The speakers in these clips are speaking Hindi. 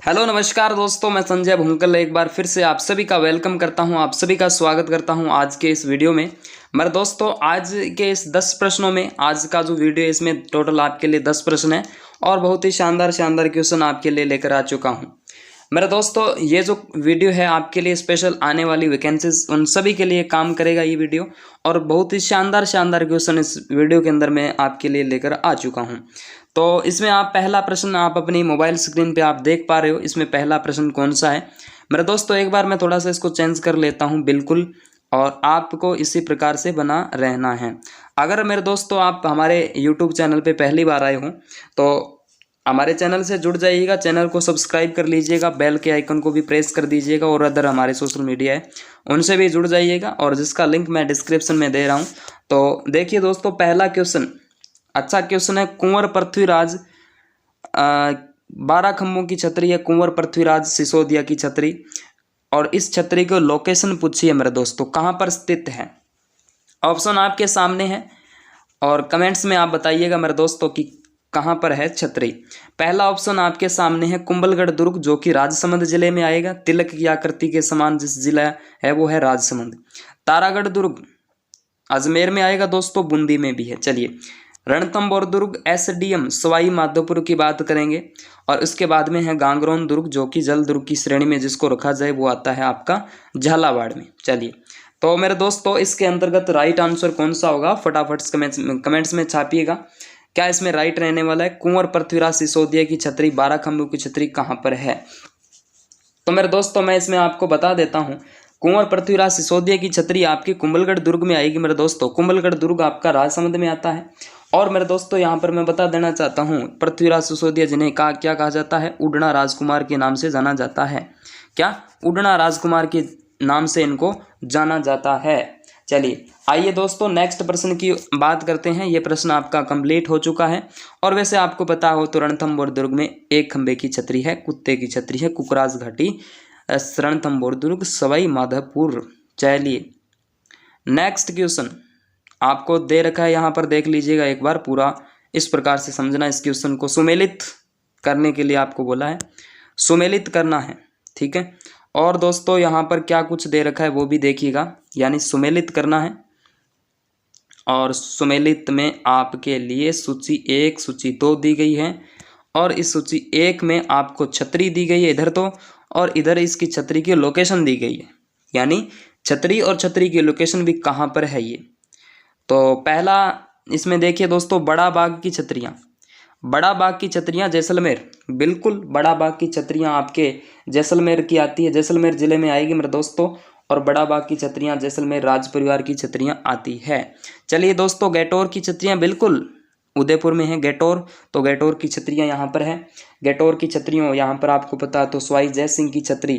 हेलो नमस्कार दोस्तों, मैं संजय भुंकल एक बार फिर से आप सभी का वेलकम करता हूं, आप सभी का स्वागत करता हूं आज के इस वीडियो में। मेरे दोस्तों, आज के इस 10 प्रश्नों में आज का जो वीडियो है इसमें टोटल आपके लिए 10 प्रश्न है और बहुत ही शानदार शानदार क्वेश्चन आपके लिए लेकर आ चुका हूं। मेरे दोस्तों, ये जो वीडियो है आपके लिए स्पेशल आने वाली वैकेंसीज उन सभी के लिए काम करेगा ये वीडियो, और बहुत ही शानदार शानदार क्वेश्चन इस वीडियो के अंदर मैं आपके लिए लेकर आ चुका हूं। तो इसमें आप पहला प्रश्न आप अपनी मोबाइल स्क्रीन पे आप देख पा रहे हो। इसमें पहला प्रश्न कौन सा है मेरे दोस्तों, एक बार मैं थोड़ा सा इसको चेंज कर लेता हूं बिल्कुल, और आपको इसी प्रकार से बना रहना है। अगर मेरे दोस्तों आप हमारे YouTube चैनल पे पहली बार आए हो तो हमारे चैनल से जुड़ जाइएगा, चैनल को सब्सक्राइब कर लीजिएगा, बेल के आइकन को भी प्रेस कर दीजिएगा, और अदर हमारे सोशल मीडिया है उनसे भी जुड़ जाइएगा, और जिसका लिंक मैं डिस्क्रिप्शन में दे रहा हूँ। तो देखिए दोस्तों, पहला क्वेश्चन अच्छा क्वेश्चन है। कुंवर पृथ्वीराज 12 खंभों की छतरी है, कुंवर पृथ्वीराज सिसोदिया की छतरी, और इस छतरी को लोकेशन पूछिए मेरे दोस्तों, कहाँ पर स्थित है। ऑप्शन आपके सामने है और कमेंट्स में आप बताइएगा मेरे दोस्तों कि कहाँ पर है छतरी। पहला ऑप्शन आपके सामने है कुंभलगढ़ दुर्ग, जो कि राजसमंद जिले में आएगा। तिलक की आकृति के समान जिस जिला है वो है राजसमंद। तारागढ़ दुर्ग अजमेर में आएगा दोस्तों, बूंदी में भी है। चलिए, रणथंभौर दुर्ग SDM सवाई माधोपुर की बात करेंगे, और उसके बाद में है गांगरोन दुर्ग, जो कि जल दुर्ग की श्रेणी में जिसको रखा जाए वो आता है आपका झालावाड़ में। चलिए, तो मेरे दोस्तों इसके अंतर्गत राइट आंसर कौन सा होगा, फटाफट कमेंट्स में छापिएगा। क्या इसमें राइट रहने वाला है? कुंवर पृथ्वीराज सिसोदिया की छतरी 12 खंभों की छतरी कहाँ पर है? तो मेरे दोस्तों मैं इसमें आपको बता देता हूँ, कुंवर पृथ्वीराज सिसोदिया की छतरी आपकी कुंभलगढ़ दुर्ग में आएगी मेरे दोस्तों। कुंभलगढ़ दुर्ग आपका राजसमंद में आता है। और मेरे दोस्तों यहाँ पर मैं बता देना चाहता हूँ, पृथ्वीराज सिसोदिया जिन्हें क्या कहा जाता है, उड़ना राजकुमार के नाम से जाना जाता है। क्या? उड़ना राजकुमार के नाम से इनको जाना जाता है। चलिए आइए दोस्तों नेक्स्ट प्रश्न की बात करते हैं। ये प्रश्न आपका कंप्लीट हो चुका है, और वैसे आपको पता हो तो रणथंभौर दुर्ग में एक खंबे की छतरी है, कुत्ते की छतरी है, कुकराज घाटी, रणथंभौर दुर्ग, सवाई माधोपुर। चलिए नेक्स्ट क्वेश्चन आपको दे रखा है, यहाँ पर देख लीजिएगा एक बार, पूरा इस प्रकार से समझना। इस क्वेश्चन को सुमेलित करने के लिए आपको बोला है, सुमेलित करना है, ठीक है। और दोस्तों यहाँ पर क्या कुछ दे रखा है वो भी देखिएगा, यानी सुमेलित करना है। और सुमेलित में आपके लिए सूची 1 सूची 2 दी गई है, और इस सूची 1 में आपको छतरी दी गई है इधर तो, और इधर इसकी छतरी की लोकेशन दी गई है, यानी छतरी और छतरी की लोकेशन भी कहाँ पर है ये। तो पहला इसमें देखिए दोस्तों, बड़ा बाग की छतरियाँ, बड़ा बाग की छतरियाँ जैसलमेर, बिल्कुल बड़ा बाग की छतरियाँ आपके जैसलमेर की आती है, जैसलमेर जिले में आएगी मेरे दोस्तों। और बड़ा बाग की छतरियाँ जैसलमेर राज परिवार की छतरियाँ आती है। चलिए दोस्तों, गैटोर की छतरियाँ बिल्कुल उदयपुर में है गैटोर, तो गैटोर की छतरियाँ यहाँ पर है। गैटोर की छतरियों यहाँ पर आपको पता तो सवाई जय सिंह की छतरी,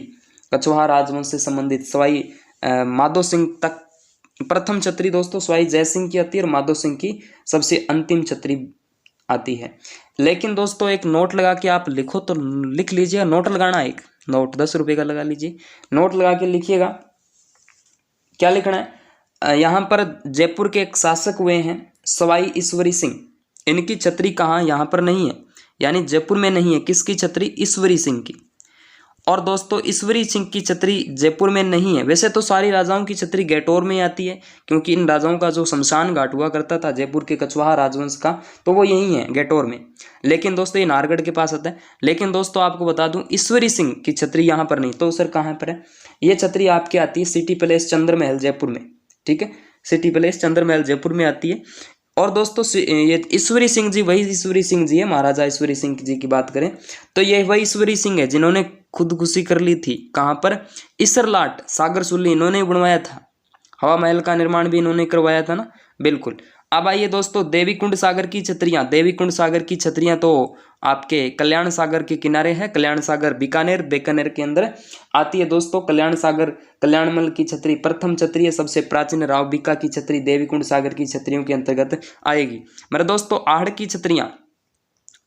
कछवाहा राजवंश से संबंधित सवाई माधो सिंह तक प्रथम छतरी दोस्तों सवाई जय सिंह की आती है, और माधो सिंह की सबसे अंतिम छतरी आती है। लेकिन दोस्तों एक नोट लगा के आप लिखो, तो लिख लीजिएगा, नोट लगाना, एक नोट 10 रुपये का लगा लीजिए, नोट लगा के लिखिएगा। क्या लिखना है? यहाँ पर जयपुर के एक शासक हुए हैं सवाई ईश्वरी सिंह, इनकी छतरी कहाँ? यहाँ पर नहीं है, यानी जयपुर में नहीं है। किसकी छतरी? ईश्वरी सिंह की। और दोस्तों ईश्वरी सिंह की छतरी जयपुर में नहीं है। वैसे तो सारी राजाओं की छतरी गैटोर में आती है, क्योंकि इन राजाओं का जो शमशान घाट हुआ करता था जयपुर के कछवाहा राजवंश का, तो वो यही है गैटोर में। लेकिन दोस्तों ये नाहरगढ़ के पास आता है। लेकिन दोस्तों आपको बता दूं, ईश्वरी सिंह की छतरी यहाँ पर नहीं, तो सर कहाँ पर है? ये छतरी आपके आती है सिटी पैलेस चंद्र महल जयपुर में, ठीक है, सिटी पैलेस चंद्र महल जयपुर में आती है। और दोस्तों ये ईश्वरी सिंह जी वही ईश्वरी सिंह जी है, महाराजा ईश्वरी सिंह जी की बात करें तो ये वही ईश्वरी सिंह है जिन्होंने खुदकुशी कर ली थी। कहाँ पर? इसरलाट सागर सुल्ली इन्होंने बनवाया था, हवा महल का निर्माण भी इन्होंने करवाया था ना, बिल्कुल। अब आइए दोस्तों, देवीकुंड सागर की छतरियाँ, देवीकुंड सागर की छतरियाँ तो आपके कल्याण सागर के किनारे है, कल्याण सागर बीकानेर के अंदर आती है दोस्तों। कल्याण सागर कल्याणमल की छतरी प्रथम छतरी है, सबसे प्राचीन राव बीका की छतरी देवीकुंड सागर की छतरियों के अंतर्गत आएगी। मेरे दोस्तों आहड़ की छतरियाँ,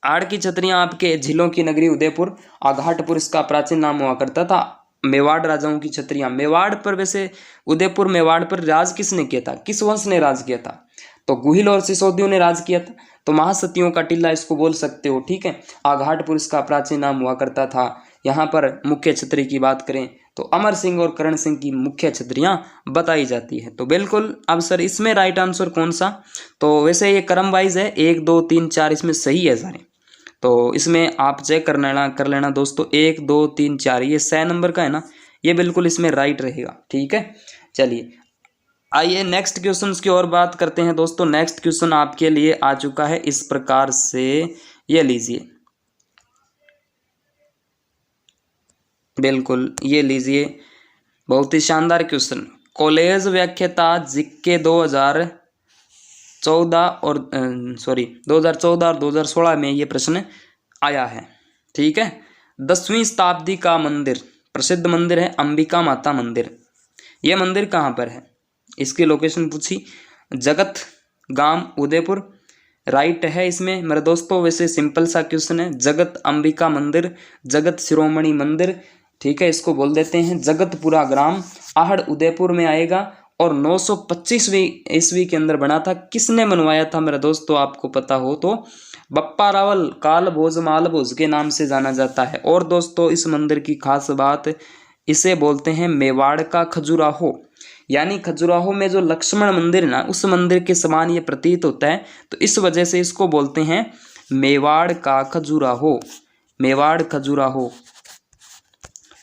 आहड़ की छतरियाँ आपके झीलों की नगरी उदयपुर, आघाटपुर इसका प्राचीन नाम हुआ करता था। मेवाड़ राजाओं की छतरियाँ, मेवाड़ पर वैसे उदयपुर मेवाड़ पर राज किसने किया था, किस वंश ने राज किया था? तो गुहिल और सिसोदियों ने राज किया था, तो महासतियों का टिल्ला इसको बोल सकते हो, ठीक है। आघाटपुर इसका प्राचीन नाम हुआ करता था। यहाँ पर मुख्य छतरी की बात करें तो अमर सिंह और करण सिंह की मुख्य छतरियाँ बताई जाती है। तो बिल्कुल अब सर इसमें राइट आंसर कौन सा, तो वैसे ये क्रम वाइज है, 1 2 3 4 इसमें सही है सारे। तो इसमें आप चेक कर लेना दोस्तों, 1 2 3 4 ये 6 नंबर का है ना, ये बिल्कुल इसमें राइट रहेगा। ठीक है, चलिए आइए नेक्स्ट क्वेश्चन की ओर बात करते हैं दोस्तों। नेक्स्ट क्वेश्चन आपके लिए आ चुका है इस प्रकार से, ये लीजिए, बिल्कुल ये लीजिए, बहुत ही शानदार क्वेश्चन। कॉलेज व्याख्याता जीके 2014 और 2014 और 2016 में ये प्रश्न आया है। ठीक है, 10वीं शताब्दी का मंदिर, प्रसिद्ध मंदिर है अंबिका माता मंदिर। ये मंदिर कहाँ पर है, इसकी लोकेशन पूछी, जगत गांव उदयपुर, राइट है इसमें मेरे दोस्तों। वैसे सिंपल सा क्वेश्चन है, जगत अंबिका मंदिर, जगत शिरोमणि मंदिर, ठीक है, इसको बोल देते हैं जगतपुरा ग्राम, आहड़ उदयपुर में आएगा और 925वीं ईस्वी के अंदर बना था। किसने बनवाया था मेरे दोस्तों, आपको पता हो तो बप्पा रावल काल भोज माल भोज के नाम से जाना जाता है। और दोस्तों इस मंदिर की खास बात, इसे बोलते हैं मेवाड़ का खजुराहो, यानी खजुराहो में जो लक्ष्मण मंदिर ना, उस मंदिर के समान ये प्रतीत होता है, तो इस वजह से इसको बोलते हैं मेवाड़ का खजुराहो, मेवाड़ खजुराहो।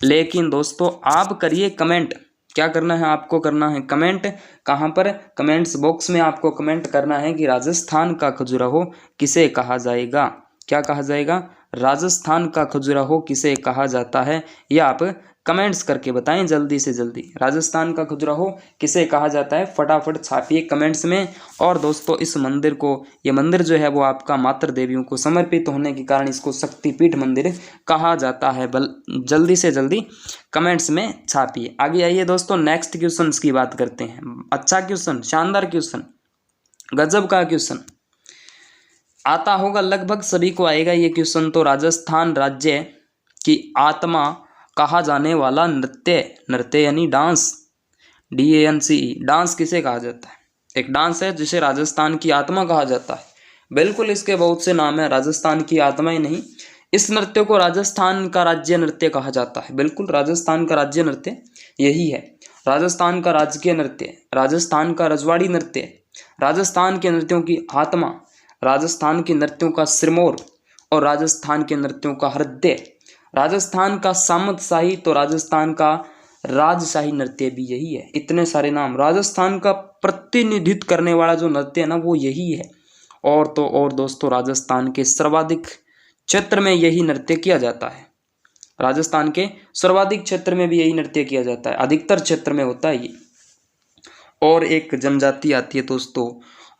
लेकिन दोस्तों आप करिए कमेंट, क्या करना है आपको, करना है कमेंट, कहाँ पर, कमेंट्स बॉक्स में आपको कमेंट करना है कि राजस्थान का खजुराहो किसे कहा जाएगा, क्या कहा जाएगा, राजस्थान का खजुराहो किसे कहा जाता है, ये आप कमेंट्स करके बताएं जल्दी से जल्दी, राजस्थान का खजुराहो किसे कहा जाता है, फटाफट छापिए कमेंट्स में। और दोस्तों इस मंदिर को, ये मंदिर जो है वो आपका मातृ देवियों को समर्पित होने के कारण इसको शक्तिपीठ मंदिर कहा जाता है। जल्दी से जल्दी कमेंट्स में छापिए। आगे आइए दोस्तों नेक्स्ट क्वेश्चन की बात करते हैं। अच्छा क्वेश्चन, शानदार क्वेश्चन, गजब का क्वेश्चन आता होगा, लगभग सभी को आएगा ये क्वेश्चन। तो राजस्थान राज्य की आत्मा कहा जाने वाला नृत्य, नृत्य यानी डांस, DANCE, डांस किसे कहा जाता है, एक डांस है जिसे राजस्थान की आत्मा कहा जाता है। बिल्कुल इसके बहुत से नाम है, राजस्थान की आत्मा ही नहीं, इस नृत्य को राजस्थान का राज्य नृत्य कहा जाता है। बिल्कुल राजस्थान का राज्य नृत्य यही है, राजस्थान का राजकीय नृत्य, राजस्थान का रजवाड़ी नृत्य, राजस्थान के नृत्यों की आत्मा, राजस्थान के नृत्यों का सिरमौर और राजस्थान के नृत्यों का हृदय, राजस्थान का सामंतशाही तो राजस्थान का राजशाही नृत्य भी यही है। इतने सारे नाम, राजस्थान का प्रतिनिधित्व करने वाला जो नृत्य है ना वो यही है। और तो और दोस्तों राजस्थान के सर्वाधिक क्षेत्र में यही नृत्य किया जाता है, राजस्थान के सर्वाधिक क्षेत्र में भी यही नृत्य किया जाता है, अधिकतर क्षेत्र में होता है ये। और एक जनजाति आती है दोस्तों,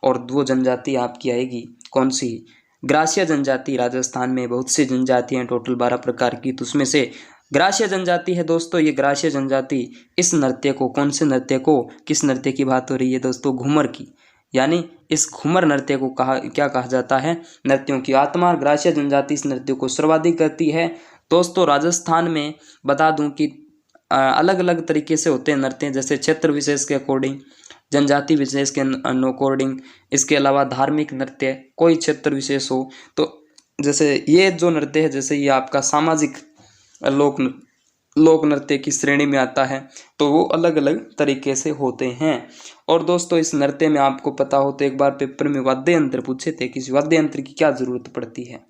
और वो जनजाति आपकी आएगी कौन सी, ग्रासिया जनजाति। राजस्थान में बहुत सी जनजातियाँ हैं, टोटल 12 प्रकार की, तो उसमें से ग्रासिया जनजाति है दोस्तों। ये ग्रासिया जनजाति इस नृत्य को, कौन से नृत्य को, किस नृत्य की बात हो रही है दोस्तों, घूमर की, यानी इस घूमर नृत्य को क्या कहा जाता है, नृत्यों की आत्मा। ग्रासिया जनजाति इस नृत्य को सर्वाधिक करती है दोस्तों। राजस्थान में बता दूं कि अलग अलग तरीके से होते हैं नृत्य, जैसे क्षेत्र विशेष के अकॉर्डिंग, जनजाति विशेष के अकॉर्डिंग, इसके अलावा धार्मिक नृत्य, कोई क्षेत्र विशेष हो, तो जैसे ये जो नृत्य है, जैसे ये आपका सामाजिक लोक नृत्य की श्रेणी में आता है, तो वो अलग अलग तरीके से होते हैं। और दोस्तों इस नृत्य में आपको पता हो तो एक बार पेपर में वाद्य यंत्र पूछे थे, किसी वाद्य यंत्र की क्या जरूरत पड़ती है,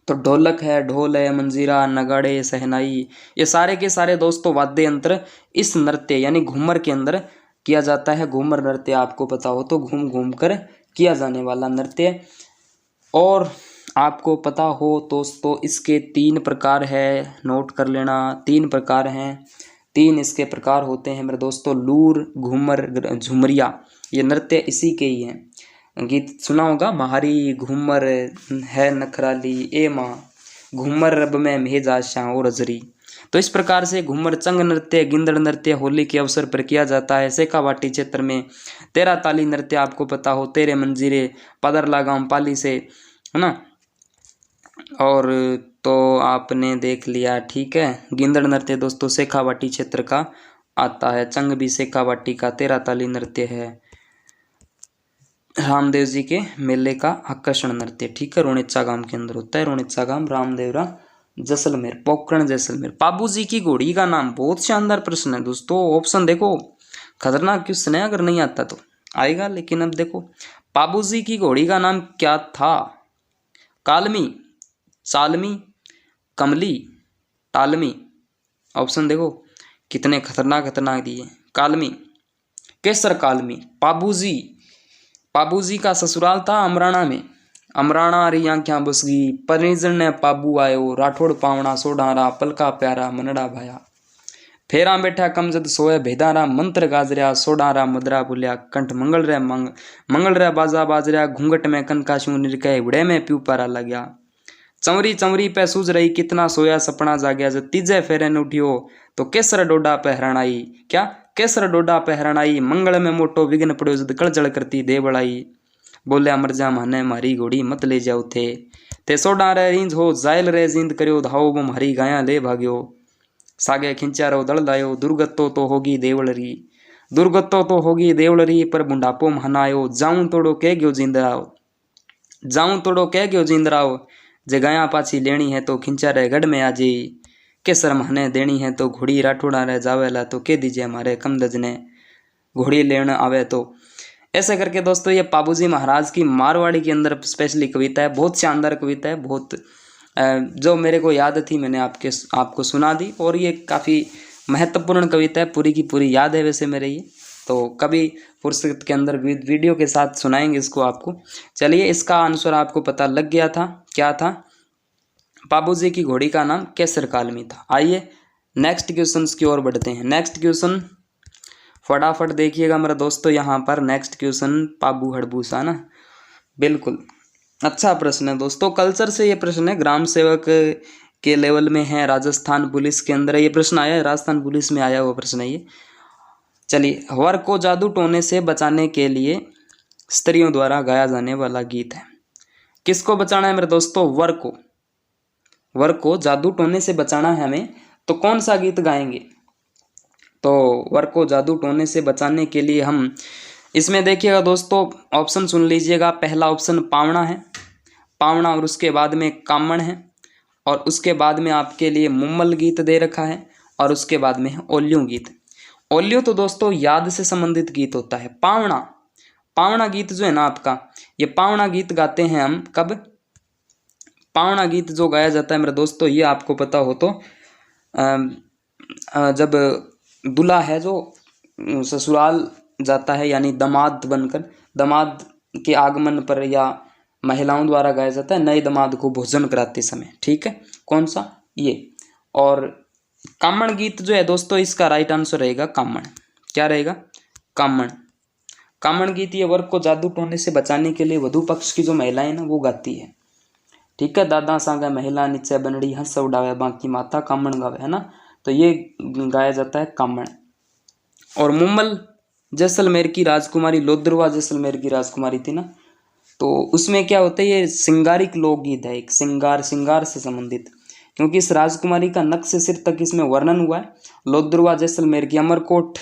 तो ढोलक है, ढोल है, मंजीरा, नगाड़े, सहनाई, ये सारे के सारे दोस्तों वाद्य यंत्र इस नृत्य यानी घूमर के अंदर किया जाता है। घूमर नृत्य आपको पता हो तो घूम घूम कर किया जाने वाला नृत्य। और आपको पता हो दोस्तों इसके 3 प्रकार है, नोट कर लेना, 3 प्रकार हैं, 3 इसके प्रकार होते हैं मेरे दोस्तों, लूर, घूमर, झुमरिया, ये नृत्य इसी के ही हैं। गीत सुना होगा, महारी घूमर है नखराली ए माँ, घूमर रब में भेजा शाह और अजरी। तो इस प्रकार से घूमर, चंग नृत्य, गिंदड़ नृत्य होली के अवसर पर किया जाता है। शेखावाटी क्षेत्र में तेरा ताली नृत्य आपको पता हो, तेरे मंजीरे, पदर लगाम पाली से, है ना। और तो आपने देख लिया, ठीक है। गिंदड़ नृत्य दोस्तों शेखावाटी क्षेत्र का आता है, चंग भी शेखावाटी का, तेरा ताली नृत्य है रामदेव जी के मेले का आकर्षण नृत्य, ठीक है, रोनिचा गांव के अंदर होता है, रोनिचा गांव रामदेवरा जैसलमेर, पोखरण जैसलमेर। बाबूजी की घोड़ी का नाम, बहुत शानदार प्रश्न है दोस्तों। ऑप्शन देखो, खतरनाक क्वेश्चन है, अगर नहीं आता तो आएगा। लेकिन अब देखो, बाबूजी की घोड़ी का नाम क्या था? कालमी, चालमी, कमली, टालमी। ऑप्शन देखो कितने खतरनाक खतरनाक दिए। कालमी, केसर कालमी। बाबूजी का ससुराल था अमराणा में। अमराणा री आंख्या बस गई, परिजन ने पाबू आयो, राठौड़ पावना सोढ़ारा, पलका प्यारा मनड़ा भाया। फेरा बैठा कमजद सोए भेदारा, मंत्र गाजरिया सोढ़ारा मदरा बोलिया, कंठ मंगल रे बाजा बाजरिया, घूंघट में कनकाशू निरके, उड़े में प्यूपारा लग्या। चंवरी चंवरी पे सूझ रही, कितना सोया सपना जाग्या, जब तीजे फेरे न उठियो तो केसर डोडा पहरण आई। क्या? केसर डोडा पहरण आई, मंगल में मोटो विघ्न पड़ो, जद कलजल करती दे बड़ाई। बोले अमर जा माने मारी घोड़ी मत ले जाओ थे सोडा रे रींज हो, जायल रे जिंद करियो, धाओ वो मारी गाया ले भाग्यो। सागे खिंचा रो दल दायो, दुर्गतो तो होगी देवलरी, दुर्गतो तो होगी देवलरी, पर बुढ़ापो महानायो, जाऊं तोड़ो कह गयो जिंदराओ, जाऊं तोड़ो कह गयो जिंदराओ, जे गाया पाछी लेनी है तो खिंचा रे गढ़ में आ जी, केसर महने देनी है तो घोड़ी राठौड़ा रे जावेला, तो कह दीजिए हमारे कमदज ने घोड़ी लेने आवे तो। ऐसे करके दोस्तों ये बाबूजी महाराज की मारवाड़ी के अंदर स्पेशली कविता है, बहुत शानदार कविता है, बहुत जो मेरे को याद थी मैंने आपको सुना दी। और ये काफ़ी महत्वपूर्ण कविता है, पूरी की पूरी याद है वैसे मेरे ये, तो कभी फुर्सत के अंदर वीडियो के साथ सुनाएंगे इसको आपको। चलिए, इसका आंसर आपको पता लग गया था, क्या था? बाबूजी की घोड़ी का नाम केसर कालमी था। आइए नेक्स्ट क्वेश्चन की ओर बढ़ते हैं। नेक्स्ट क्वेश्चन फटाफट देखिएगा मेरे दोस्तों, यहाँ पर नेक्स्ट क्वेश्चन पाबू हड़बूसा ना, बिल्कुल अच्छा प्रश्न है दोस्तों। कल्चर से ये प्रश्न है, ग्राम सेवक के लेवल में है, राजस्थान पुलिस के अंदर ये प्रश्न आया है, राजस्थान पुलिस में आया हुआ प्रश्न है ये। चलिए, वर को जादू टोने से बचाने के लिए स्त्रियों द्वारा गाया जाने वाला गीत है। किसको बचाना है मेरे दोस्तों? वर को जादू टोने से बचाना है हमें, तो कौन सा गीत गाएंगे? तो वर को जादू टोने से बचाने के लिए हम इसमें देखिएगा दोस्तों, ऑप्शन सुन लीजिएगा। पहला ऑप्शन पावना है, पावना, और उसके बाद में कामण है, और उसके बाद में आपके लिए मुम्मल गीत दे रखा है, और उसके बाद में है ओल्यूं गीत। ओल्यूं तो दोस्तों याद से संबंधित गीत होता है। पावना गीत जो है ना आपका, ये पावना गीत गाते हैं हम कब? पावना गीत जो गाया जाता है मेरे दोस्तों, ये आपको पता हो तो जब दूल्हा है जो ससुराल जाता है, यानी दामाद बनकर, दामाद के आगमन पर या महिलाओं द्वारा गाया जाता है, नए दामाद को भोजन कराते समय। ठीक है, कौन सा? ये। और कामण गीत जो है दोस्तों, इसका राइट आंसर रहेगा कामण। क्या रहेगा? कामण। कामण गीत ये वर को जादू टोने से बचाने के लिए वधु पक्ष की जो महिलाएं ना वो गाती है। ठीक है, दादा सांगा महिला नीचे बनड़ी, हंस उड़ावे बाकी माता कामण गावे, है ना, तो ये गाया जाता है कामण। और मुम्मल जैसलमेर की राजकुमारी, लोद्रवा जैसलमेर की राजकुमारी थी ना, तो उसमें क्या होता है, ये सिंगारिक लोकगीत है, एक श्रृंगार से संबंधित, क्योंकि इस राजकुमारी का नख से सिर तक इसमें वर्णन हुआ है। लोद्रवा जैसलमेर की, अमरकोट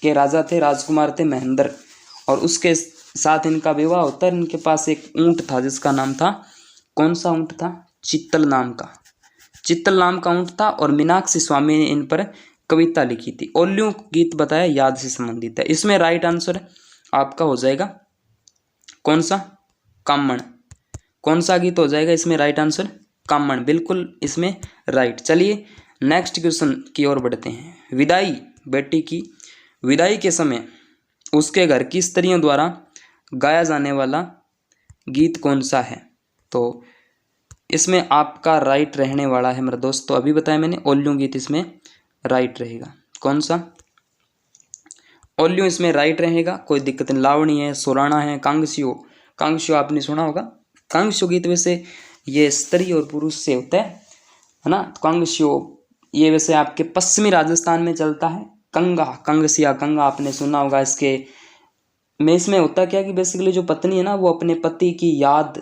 के राजा थे, राजकुमार थे महेंद्र, और उसके साथ इनका विवाह होता है। इनके पास एक ऊंट था जिसका नाम था, कौन सा ऊंट था? चित्तल नाम का ऊंट था, और मीनाक्षी स्वामी ने इन पर कविता लिखी थी। ओल्यूं गीत बताया याद से संबंधित है। इसमें राइट आंसर आपका हो जाएगा कौन सा? कामण। कौन सा गीत हो जाएगा इसमें राइट आंसर? कामण, बिल्कुल इसमें राइट। चलिए नेक्स्ट क्वेश्चन की ओर बढ़ते हैं। विदाई, बेटी की विदाई के समय उसके घर की स्त्रियों द्वारा गाया जाने वाला गीत कौन सा है? तो इसमें आपका राइट रहने वाला है मेरे दोस्तों, अभी बताया मैंने, ओल्यूं गीत इसमें राइट रहेगा। कौन सा? ओल्यूं इसमें राइट रहेगा, कोई दिक्कत नहीं। लावणी है, सोराणा है, कांगस्यो आपने सुना होगा। कांगस्यो गीत वैसे ये स्त्री और पुरुष से होता है ना। कांगस्यो ये वैसे आपके पश्चिमी राजस्थान में चलता है। कंगा आपने सुना होगा। इसके में इसमें होता क्या कि बेसिकली जो पत्नी है ना, वो अपने पति की याद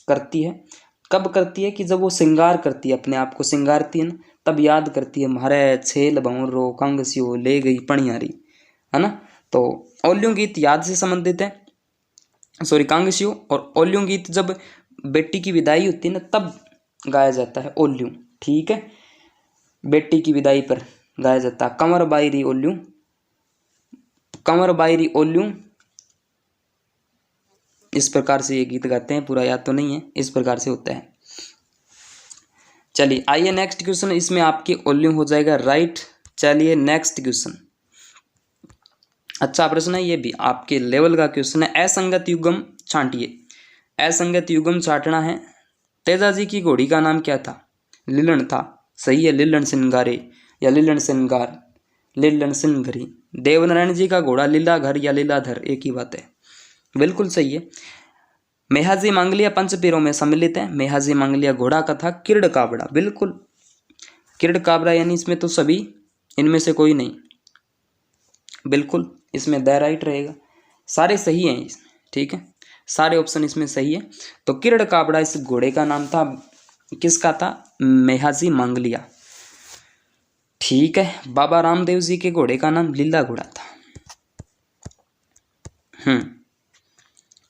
करती है। कब करती है? कि जब वो श्रृंगार करती है, अपने आप को श्रृंगारती है ना, तब याद करती है, म्हारे छेल भंवरो कांगस्यो ले गई पणियारी, है ना। तो ओल्यूं गीत याद से संबंधित है, सॉरी कांगस्यो। और ओल्यूं गीत जब बेटी की विदाई होती है ना, तब गाया जाता है ओल्यूं। ठीक है, बेटी की विदाई पर गाया जाता है। कंवर बायरी ओल्यूं, कंवर बायरी ओल्यूं, इस प्रकार से ये गीत गाते हैं, पूरा याद तो नहीं है, इस प्रकार से होता है। चलिए आइए नेक्स्ट क्वेश्चन, इसमें आपकी ओल्यूं हो जाएगा राइट। चलिए नेक्स्ट क्वेश्चन, अच्छा प्रश्न है ये भी, आपके लेवल का क्वेश्चन है। असंगत युग्म छांटिए, असंगत युग्म छांटना है। तेजाजी की घोड़ी का नाम क्या था? लीलन था, सही है, लीलन सिंगारे या लीलन सिंगार, लीलन सिंगरी। देवनारायण जी का घोड़ा लीलाधर या लीलाधर, एक ही बात है, बिल्कुल सही है। मेहाजी मांगलिया पंचपीरों में सम्मिलित है। मेहाजी मांगलिया घोड़ा का था। किरड काबड़ा, बिल्कुल किरड काबड़ा, यानी इसमें तो सभी, इनमें से कोई नहीं, बिल्कुल इसमें द राइट रहेगा, सारे सही हैं इसमें, ठीक है, सारे ऑप्शन इसमें सही है। तो किरड काबड़ा इस घोड़े का नाम था, किसका था? मेहाजी मांगलिया, ठीक है। बाबा रामदेव जी के घोड़े का नाम लीला घोड़ा था।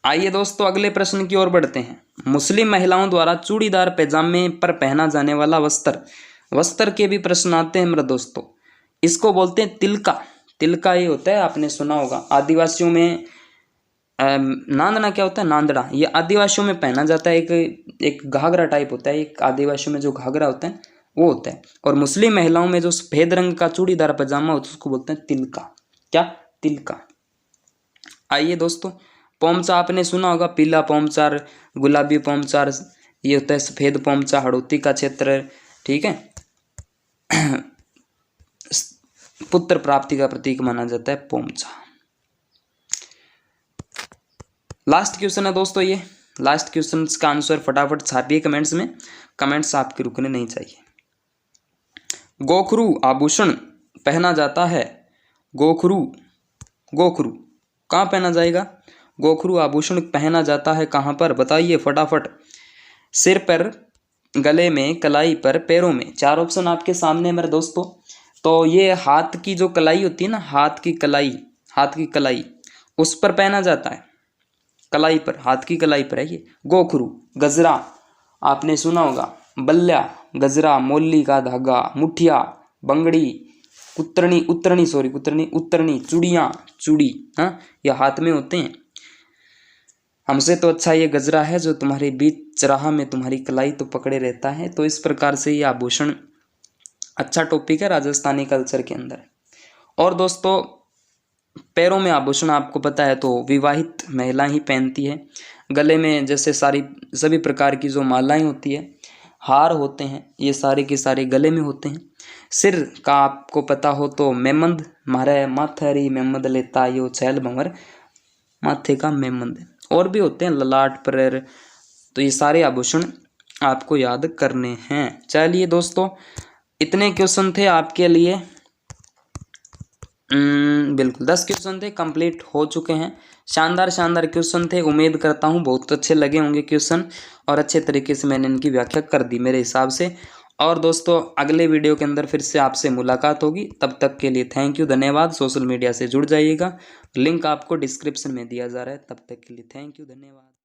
आइए दोस्तों अगले प्रश्न की ओर बढ़ते हैं। मुस्लिम महिलाओं द्वारा चूड़ीदार पैजामे पर पहना जाने वाला वस्त्र, वस्त्र के भी प्रश्न आते हैं मेरे दोस्तों। इसको बोलते हैं तिलका। तिलका ये होता है, आपने सुना होगा, आदिवासियों में नांदना क्या होता है? नांदड़ा, ये आदिवासियों में पहना जाता है, एक घाघरा टाइप होता है, एक आदिवासियों में जो घाघरा होता है वो होता है। और मुस्लिम महिलाओं में जो सफेद रंग का चूड़ीदार पैजामा होता है उसको बोलते हैं तिलका। क्या? तिलका। आइए दोस्तों, पोमचा आपने सुना होगा, पीला पोमचार, गुलाबी पोमचार, ये होता है सफेद पोमचा, हड़ौती का क्षेत्र, ठीक है। पुत्र प्राप्ति का प्रतीक माना जाता है पोमचा। लास्ट क्वेश्चन है दोस्तों, ये लास्ट क्वेश्चन का आंसर फटाफट छापिए कमेंट्स में, कमेंट्स आपके रुकने नहीं चाहिए। गोखरू आभूषण पहना जाता है। गोखरू, गोखरू कहाँ पहना जाएगा? गोखरू आभूषण पहना जाता है कहाँ पर? बताइए फटाफट। सिर पर, गले में, कलाई पर, पैरों में। चार ऑप्शन आपके सामने मेरे दोस्तों। तो ये हाथ की जो कलाई होती है ना, हाथ की कलाई, हाथ की कलाई, उस पर पहना जाता है, कलाई पर, हाथ की कलाई पर है ये गोखरू। गजरा आपने सुना होगा, बल्ला, गजरा, मोली का धागा, मुठिया, बंगड़ी, कुतरनी, उतरनी, सॉरी कुतरनी, उतरनी, चूड़ियाँ, चूड़ी, हाँ, ये हाथ में होते हैं। हमसे तो अच्छा ये गजरा है जो तुम्हारे बीच चराहा में तुम्हारी कलाई तो पकड़े रहता है। तो इस प्रकार से ये आभूषण अच्छा टॉपिक है राजस्थानी कल्चर के अंदर। और दोस्तों पैरों में आभूषण आपको पता है तो विवाहित महिला ही पहनती है। गले में जैसे सभी प्रकार की जो मालाएं होती है, हार होते हैं, ये सारे के सारे गले में होते हैं। सिर का आपको पता हो तो मेमंद, मारे माथरी मेमंद लेता यो छैल भंवर, माथे का मेमंद। और भी होते हैं ललाट पर। तो ये सारे आभूषण आपको याद करने हैं। चलिए दोस्तों इतने क्वेश्चन थे आपके लिए, बिल्कुल 10 क्वेश्चन थे, कंप्लीट हो चुके हैं। शानदार शानदार क्वेश्चन थे, उम्मीद करता हूँ बहुत अच्छे लगे होंगे क्वेश्चन, और अच्छे तरीके से मैंने इनकी व्याख्या कर दी मेरे हिसाब से। और दोस्तों अगले वीडियो के अंदर फिर से आपसे मुलाकात होगी, तब तक के लिए थैंक यू, धन्यवाद। सोशल मीडिया से जुड़ जाइएगा, लिंक आपको डिस्क्रिप्शन में दिया जा रहा है। तब तक के लिए थैंक यू, धन्यवाद।